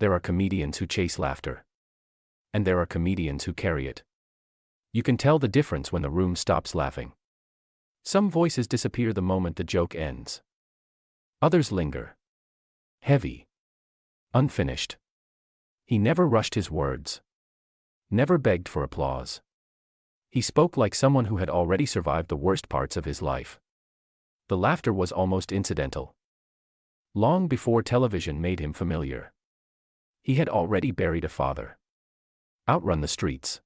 There are comedians who chase laughter. And there are comedians who carry it. You can tell the difference when the room stops laughing. Some voices disappear the moment the joke ends. Others linger. Heavy. Unfinished. He never rushed his words. Never begged for applause. He spoke like someone who had already survived the worst parts of his life. The laughter was almost incidental. Long before television made him familiar. He had already buried a father. Outrun the streets.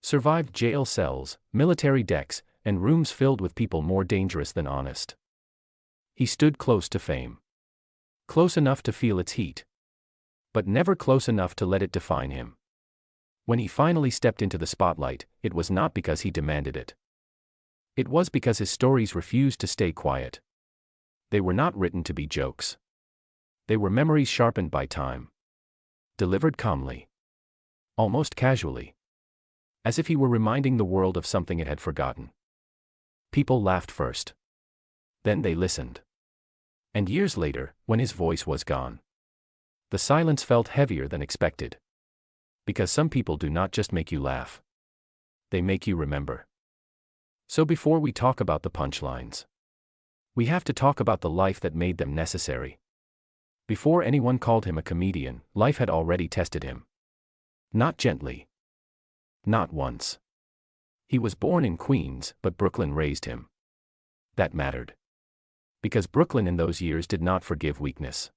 Survived jail cells, military decks, and rooms filled with people more dangerous than honest. He stood close to fame. Close enough to feel its heat. But never close enough to let it define him. When he finally stepped into the spotlight, it was not because he demanded it. It was because his stories refused to stay quiet. They were not written to be jokes. They were memories sharpened by time. Delivered calmly. Almost casually. As if he were reminding the world of something it had forgotten. People laughed first. Then they listened. And years later, when his voice was gone, the silence felt heavier than expected. Because some people do not just make you laugh. They make you remember. So before we talk about the punchlines, we have to talk about the life that made them necessary. Before anyone called him a comedian, life had already tested him. Not gently. Not once. He was born in Queens, but Brooklyn raised him. That mattered. Because Brooklyn in those years did not forgive weakness.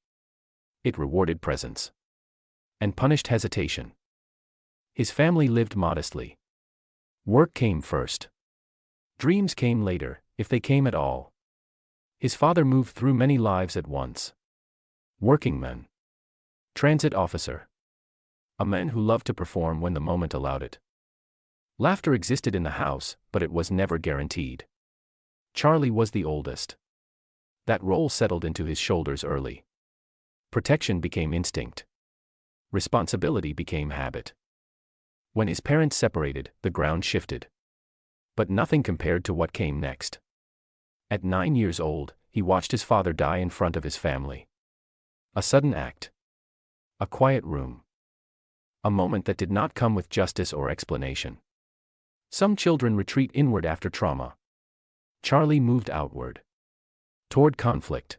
It rewarded presence. And punished hesitation. His family lived modestly. Work came first. Dreams came later, if they came at all. His father moved through many lives at once. Workingman. Transit officer. A man who loved to perform when the moment allowed it. Laughter existed in the house, but it was never guaranteed. Charlie was the oldest. That role settled into his shoulders early. Protection became instinct. Responsibility became habit. When his parents separated, the ground shifted. But nothing compared to what came next. At 9 years old, he watched his father die in front of his family. A sudden act. A quiet room. A moment that did not come with justice or explanation. Some children retreat inward after trauma. Charlie moved outward. Toward conflict.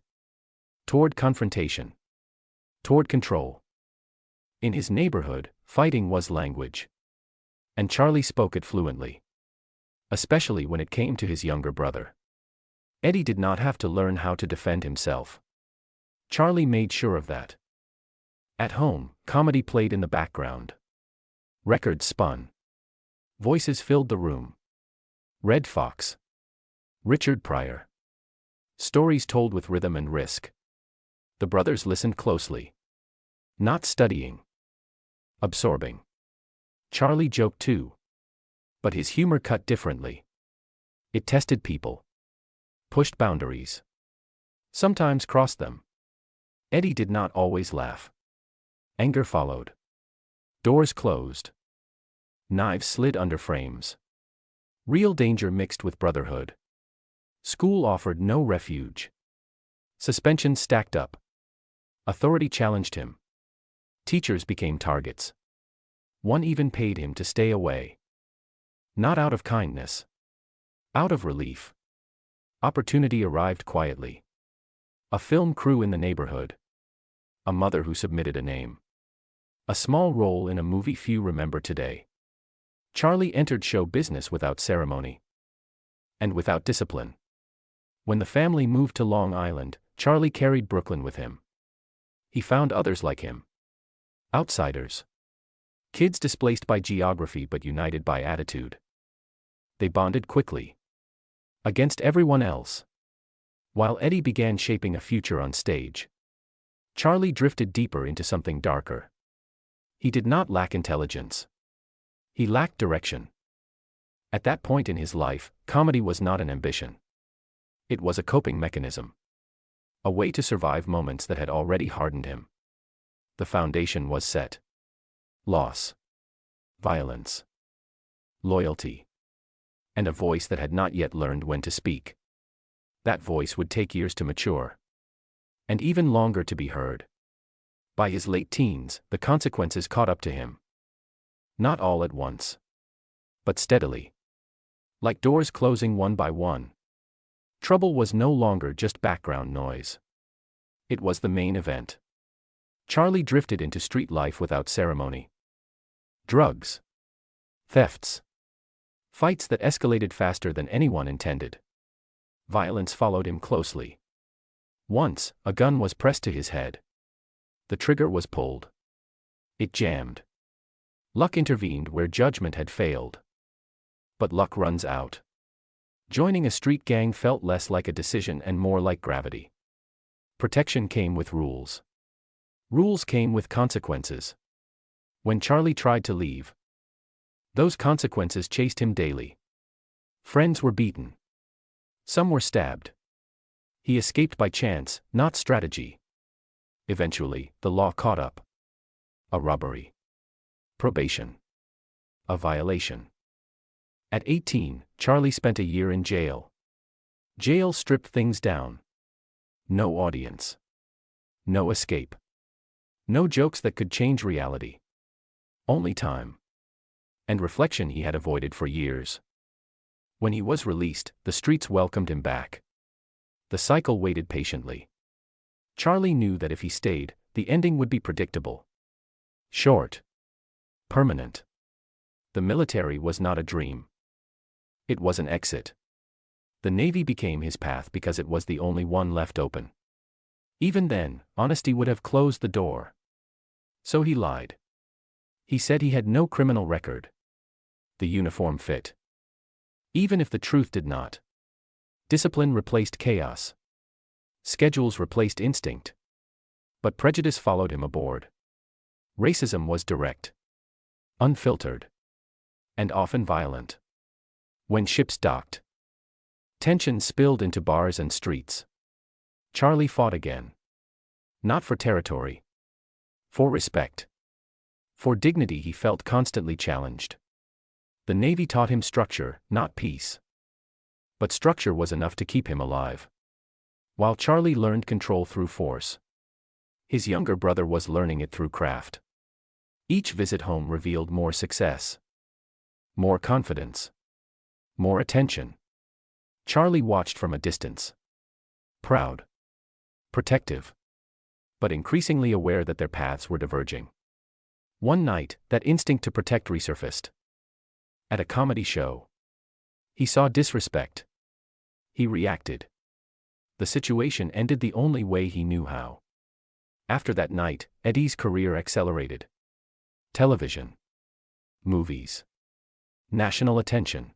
Toward confrontation. Toward control. In his neighborhood, fighting was language. And Charlie spoke it fluently. Especially when it came to his younger brother. Eddie did not have to learn how to defend himself. Charlie made sure of that. At home, comedy played in the background. Records spun. Voices filled the room. Red Fox. Richard Pryor. Stories told with rhythm and risk. The brothers listened closely. Not studying. Absorbing. Charlie joked too. But his humor cut differently. It tested people. Pushed boundaries. Sometimes crossed them. Eddie did not always laugh. Anger followed. Doors closed. Knives slid under frames. Real danger mixed with brotherhood. School offered no refuge. Suspensions stacked up. Authority challenged him. Teachers became targets. One even paid him to stay away. Not out of kindness. Out of relief. Opportunity arrived quietly. A film crew in the neighborhood. A mother who submitted a name. A small role in a movie few remember today. Charlie entered show business without ceremony. And without discipline. When the family moved to Long Island, Charlie carried Brooklyn with him. He found others like him. Outsiders. Kids displaced by geography but united by attitude. They bonded quickly. Against everyone else. While Eddie began shaping a future on stage, Charlie drifted deeper into something darker. He did not lack intelligence. He lacked direction. At that point in his life, comedy was not an ambition. It was a coping mechanism. A way to survive moments that had already hardened him. The foundation was set. Loss. Violence. Loyalty. And a voice that had not yet learned when to speak. That voice would take years to mature. And even longer to be heard. By his late teens, the consequences caught up to him. Not all at once, but steadily. Like doors closing one by one. Trouble was no longer just background noise. It was the main event. Charlie drifted into street life without ceremony. Drugs. Thefts. Fights that escalated faster than anyone intended. Violence followed him closely. Once, a gun was pressed to his head. The trigger was pulled. It jammed. Luck intervened where judgment had failed. But luck runs out. Joining a street gang felt less like a decision and more like gravity. Protection came with rules. Rules came with consequences. When Charlie tried to leave, those consequences chased him daily. Friends were beaten. Some were stabbed. He escaped by chance, not strategy. Eventually, the law caught up. A robbery. Probation. A violation. At 18, Charlie spent a year in jail. Jail stripped things down. No audience. No escape. No jokes that could change reality. Only time. And reflection he had avoided for years. When he was released, the streets welcomed him back. The cycle waited patiently. Charlie knew that if he stayed, the ending would be predictable. Short. Permanent. The military was not a dream. It was an exit. The Navy became his path because it was the only one left open. Even then, honesty would have closed the door. So he lied. He said he had no criminal record. The uniform fit. Even if the truth did not. Discipline replaced chaos. Schedules replaced instinct. But prejudice followed him aboard. Racism was direct. Unfiltered. And often violent. When ships docked, tension spilled into bars and streets. Charlie fought again. Not for territory. For respect. For dignity he felt constantly challenged. The Navy taught him structure, not peace. But structure was enough to keep him alive. While Charlie learned control through force, his younger brother was learning it through craft. Each visit home revealed more success. More confidence. More attention. Charlie watched from a distance. Proud. Protective. But increasingly aware that their paths were diverging. One night, that instinct to protect resurfaced. At a comedy show. He saw disrespect. He reacted. The situation ended the only way he knew how. After that night, Eddie's career accelerated. Television. Movies. National attention.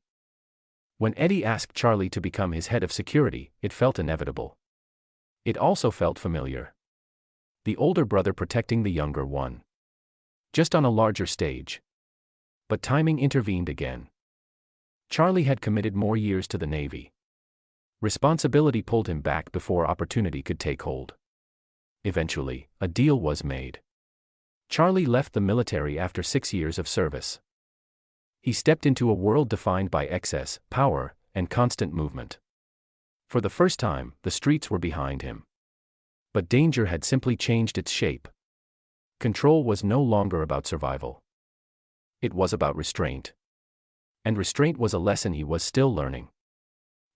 When Eddie asked Charlie to become his head of security, it felt inevitable. It also felt familiar. The older brother protecting the younger one. Just on a larger stage. But timing intervened again. Charlie had committed more years to the Navy. Responsibility pulled him back before opportunity could take hold. Eventually, a deal was made. Charlie left the military after 6 years of service. He stepped into a world defined by excess, power, and constant movement. For the first time, the streets were behind him. But danger had simply changed its shape. Control was no longer about survival. It was about restraint. And restraint was a lesson he was still learning.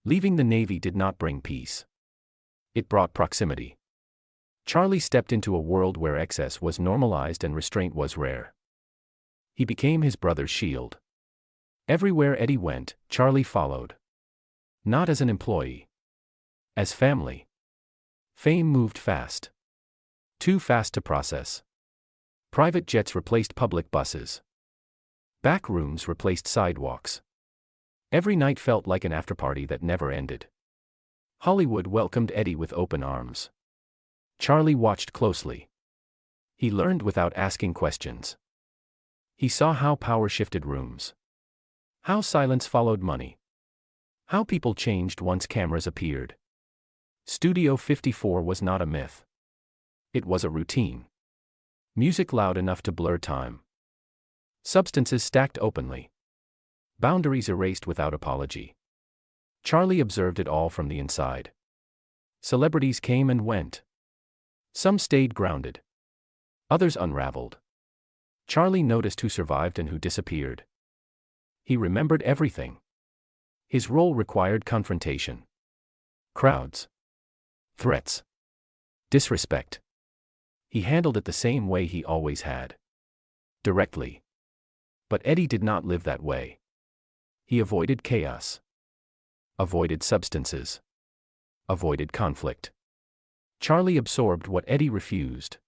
Leaving the Navy did not bring peace. It brought proximity. Charlie stepped into a world where excess was normalized and restraint was rare. He became his brother's shield. Everywhere Eddie went, Charlie followed. Not as an employee. As family. Fame moved fast. Too fast to process. Private jets replaced public buses. Back rooms replaced sidewalks. Every night felt like an afterparty that never ended. Hollywood welcomed Eddie with open arms. Charlie watched closely. He learned without asking questions. He saw how power shifted rooms. How silence followed money. How people changed once cameras appeared. Studio 54 was not a myth. It was a routine. Music loud enough to blur time. Substances stacked openly. Boundaries erased without apology. Charlie observed it all from the inside. Celebrities came and went. Some stayed grounded. Others unraveled. Charlie noticed who survived and who disappeared. He remembered everything. His role required confrontation. Crowds. Threats. Disrespect. He handled it the same way he always had. Directly. But Eddie did not live that way. He avoided chaos. Avoided substances. Avoided conflict. Charlie absorbed what Eddie refused.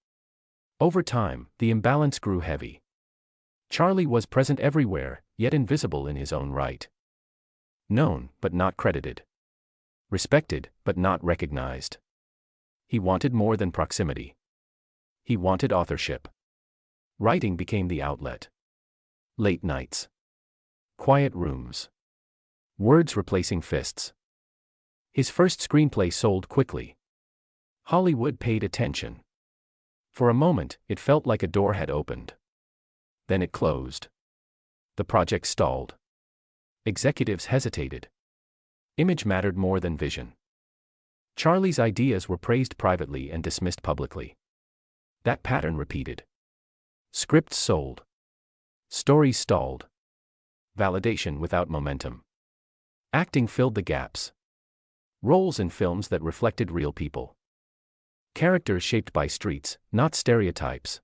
Over time, the imbalance grew heavy. Charlie was present everywhere, yet invisible in his own right. Known, but not credited. Respected, but not recognized. He wanted more than proximity. He wanted authorship. Writing became the outlet. Late nights. Quiet rooms. Words replacing fists. His first screenplay sold quickly. Hollywood paid attention. For a moment, it felt like a door had opened. Then it closed. The project stalled. Executives hesitated. Image mattered more than vision. Charlie's ideas were praised privately and dismissed publicly. That pattern repeated. Scripts sold. Stories stalled. Validation without momentum. Acting filled the gaps. Roles in films that reflected real people. Characters shaped by streets, not stereotypes.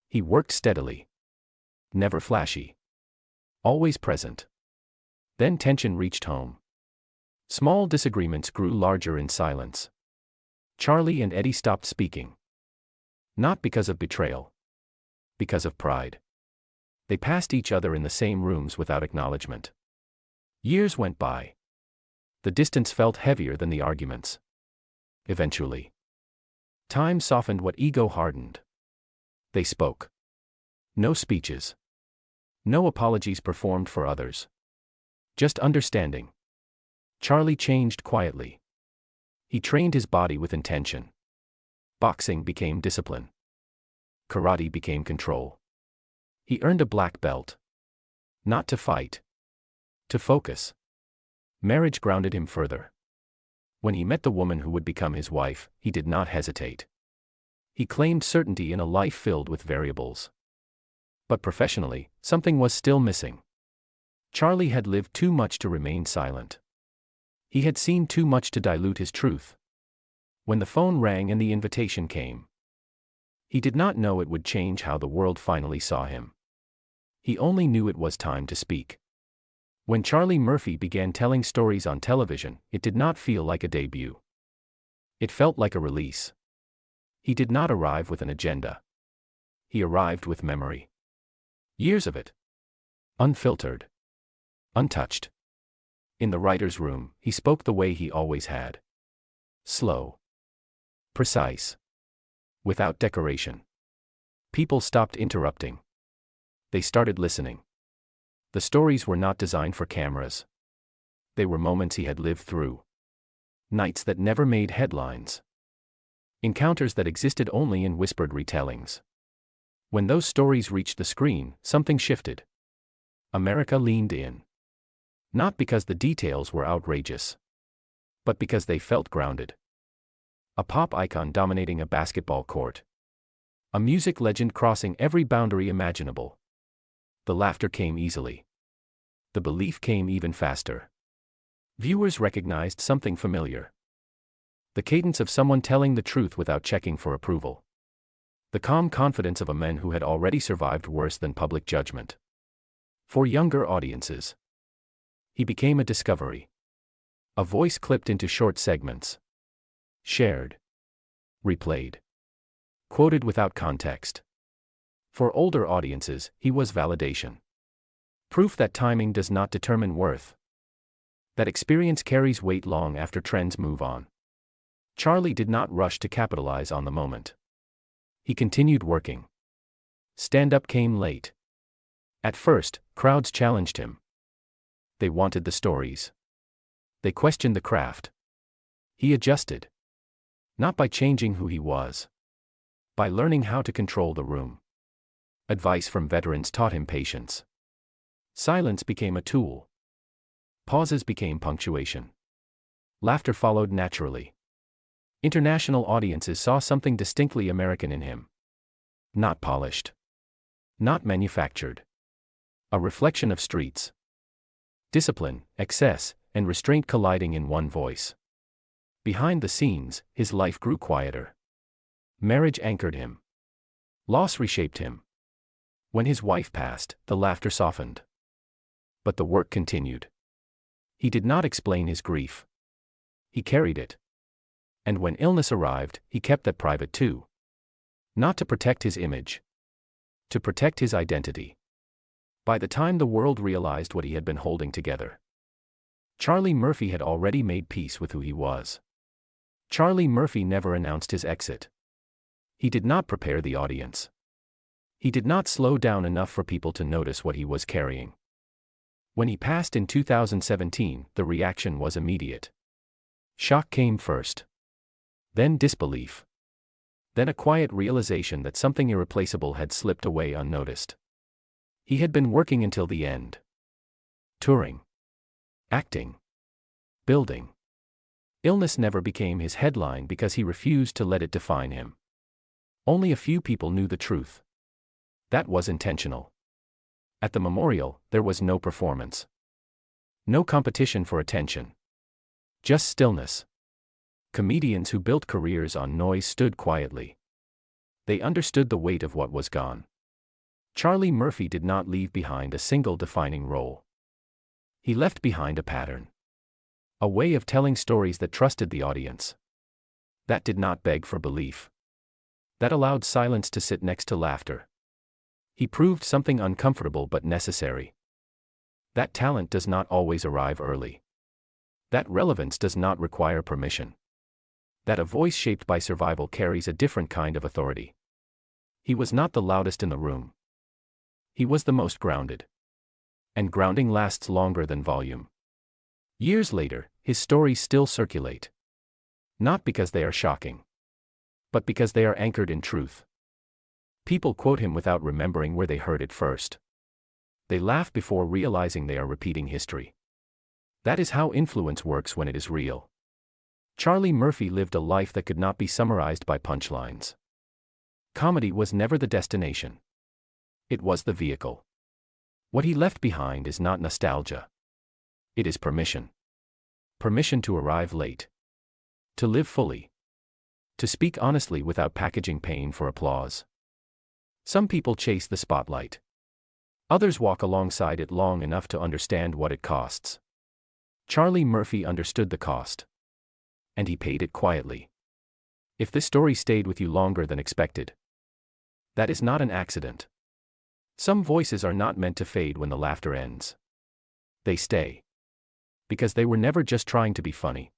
He worked steadily. Never flashy. Always present. Then tension reached home. Small disagreements grew larger in silence. Charlie and Eddie stopped speaking. Not because of betrayal. Because of pride. They passed each other in the same rooms without acknowledgement. Years went by. The distance felt heavier than the arguments. Eventually. Time softened what ego hardened. They spoke. No speeches. No apologies performed for others. Just understanding. Charlie changed quietly. He trained his body with intention. Boxing became discipline. Karate became control. He earned a black belt. Not to fight. To focus. Marriage grounded him further. When he met the woman who would become his wife, he did not hesitate. He claimed certainty in a life filled with variables. But professionally, something was still missing. Charlie had lived too much to remain silent. He had seen too much to dilute his truth. When the phone rang and the invitation came, he did not know it would change how the world finally saw him. He only knew it was time to speak. When Charlie Murphy began telling stories on television, it did not feel like a debut. It felt like a release. He did not arrive with an agenda. He arrived with memory. Years of it. Unfiltered. Untouched. In the writer's room, he spoke the way he always had. Slow. Precise. Without decoration. People stopped interrupting. They started listening. The stories were not designed for cameras. They were moments he had lived through. Nights that never made headlines. Encounters that existed only in whispered retellings. When those stories reached the screen, something shifted. America leaned in. Not because the details were outrageous, but because they felt grounded. A pop icon dominating a basketball court. A music legend crossing every boundary imaginable. The laughter came easily. The belief came even faster. Viewers recognized something familiar. The cadence of someone telling the truth without checking for approval. The calm confidence of a man who had already survived worse than public judgment. For younger audiences, he became a discovery. A voice clipped into short segments. Shared. Replayed. Quoted without context. For older audiences, he was validation. Proof that timing does not determine worth. That experience carries weight long after trends move on. Charlie did not rush to capitalize on the moment. He continued working. Stand-up came late. At first, crowds challenged him. They wanted the stories. They questioned the craft. He adjusted. Not by changing who he was. By learning how to control the room. Advice from veterans taught him patience. Silence became a tool. Pauses became punctuation. Laughter followed naturally. International audiences saw something distinctly American in him. Not polished. Not manufactured. A reflection of streets. Discipline, excess, and restraint colliding in one voice. Behind the scenes, his life grew quieter. Marriage anchored him. Loss reshaped him. When his wife passed, the laughter softened. But the work continued. He did not explain his grief. He carried it. And when illness arrived, he kept that private too. Not to protect his image. To protect his identity. By the time the world realized what he had been holding together, Charlie Murphy had already made peace with who he was. Charlie Murphy never announced his exit. He did not prepare the audience. He did not slow down enough for people to notice what he was carrying. When he passed in 2017, the reaction was immediate. Shock came first. Then disbelief. Then a quiet realization that something irreplaceable had slipped away unnoticed. He had been working until the end. Touring. Acting. Building. Illness never became his headline because he refused to let it define him. Only a few people knew the truth. That was intentional. At the memorial, there was no performance. No competition for attention. Just stillness. Comedians who built careers on noise stood quietly. They understood the weight of what was gone. Charlie Murphy did not leave behind a single defining role. He left behind a pattern. A way of telling stories that trusted the audience. That did not beg for belief. That allowed silence to sit next to laughter. He proved something uncomfortable but necessary. That talent does not always arrive early. That relevance does not require permission. That a voice shaped by survival carries a different kind of authority. He was not the loudest in the room. He was the most grounded. And grounding lasts longer than volume. Years later, his stories still circulate. Not because they are shocking, but because they are anchored in truth. People quote him without remembering where they heard it first. They laugh before realizing they are repeating history. That is how influence works when it is real. Charlie Murphy lived a life that could not be summarized by punchlines. Comedy was never the destination. It was the vehicle. What he left behind is not nostalgia. It is permission. Permission to arrive late. To live fully. To speak honestly without packaging pain for applause. Some people chase the spotlight. Others walk alongside it long enough to understand what it costs. Charlie Murphy understood the cost. And he paid it quietly. If this story stayed with you longer than expected, that is not an accident. Some voices are not meant to fade when the laughter ends. They stay. Because they were never just trying to be funny.